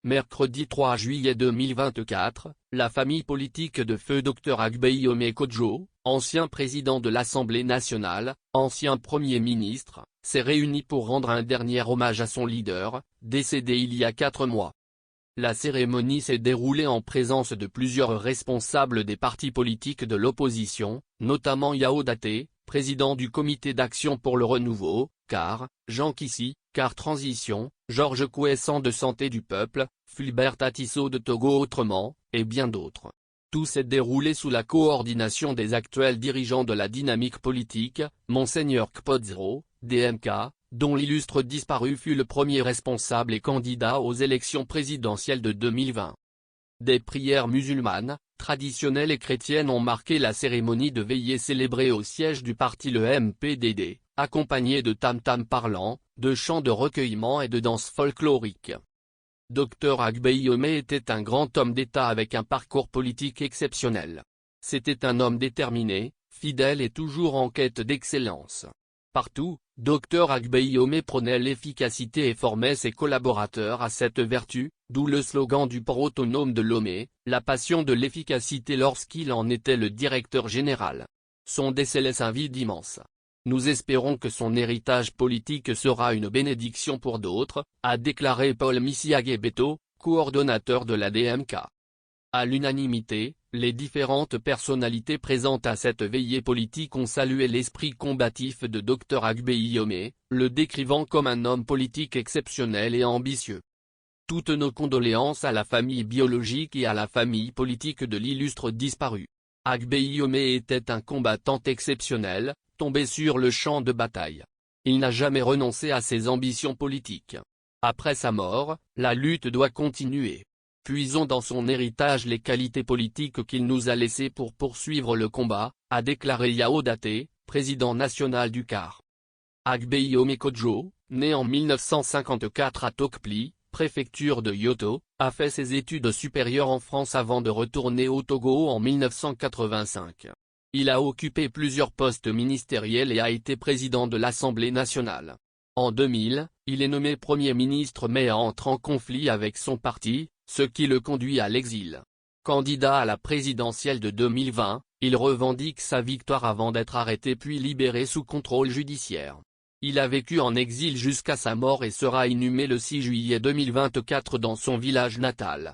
Mercredi 3 juillet 2024, la famille politique de feu Dr Agbeyiome Kodjo, ancien président de l'Assemblée nationale, ancien Premier ministre, s'est réunie pour rendre un dernier hommage à son leader, décédé il y a 4 mois. La cérémonie s'est déroulée en présence de plusieurs responsables des partis politiques de l'opposition, notamment Yao Daté, président du Comité d'action pour le renouveau, CAR, Jean Kissi, CAR Transition, Georges Kouessan de Santé du Peuple, Fulbert Atisso de Togo Autrement, et bien d'autres. Tout s'est déroulé sous la coordination des actuels dirigeants de la dynamique politique, Monseigneur Kpodzro, DMK, dont l'illustre disparu fut le premier responsable et candidat aux élections présidentielles de 2020. Des prières musulmanes, traditionnelles et chrétiennes ont marqué la cérémonie de veillée célébrée au siège du parti le MPDD, accompagnée de tam-tams parlants, de chants de recueillement et de danses folkloriques. Dr Agbeyiome était un grand homme d'État avec un parcours politique exceptionnel. C'était un homme déterminé, fidèle et toujours en quête d'excellence. Partout, Dr Agbeyiome prônait l'efficacité et formait ses collaborateurs à cette vertu, d'où le slogan du port autonome de Lomé, la passion de l'efficacité lorsqu'il en était le directeur général. Son décès laisse un vide immense. Nous espérons que son héritage politique sera une bénédiction pour d'autres, a déclaré Paul Misiague-Beto, coordonnateur de la DMK. À l'unanimité, les différentes personnalités présentes à cette veillée politique ont salué l'esprit combatif de Dr Agbeyiome, le décrivant comme un homme politique exceptionnel et ambitieux. Toutes nos condoléances à la famille biologique et à la famille politique de l'illustre disparu. Agbeyiome était un combattant exceptionnel, tombé sur le champ de bataille. Il n'a jamais renoncé à ses ambitions politiques. Après sa mort, la lutte doit continuer. Puisons dans son héritage les qualités politiques qu'il nous a laissées pour poursuivre le combat, a déclaré Yao Daté, président national du CAR. Agbeyiome Kodjo, né en 1954 à Tokpli, préfecture de Yoto, a fait ses études supérieures en France avant de retourner au Togo en 1985. Il a occupé plusieurs postes ministériels et a été président de l'Assemblée nationale. En 2000, il est nommé Premier ministre mais entre en conflit avec son parti, ce qui le conduit à l'exil. Candidat à la présidentielle de 2020, il revendique sa victoire avant d'être arrêté puis libéré sous contrôle judiciaire. Il a vécu en exil jusqu'à sa mort et sera inhumé le 6 juillet 2024 dans son village natal.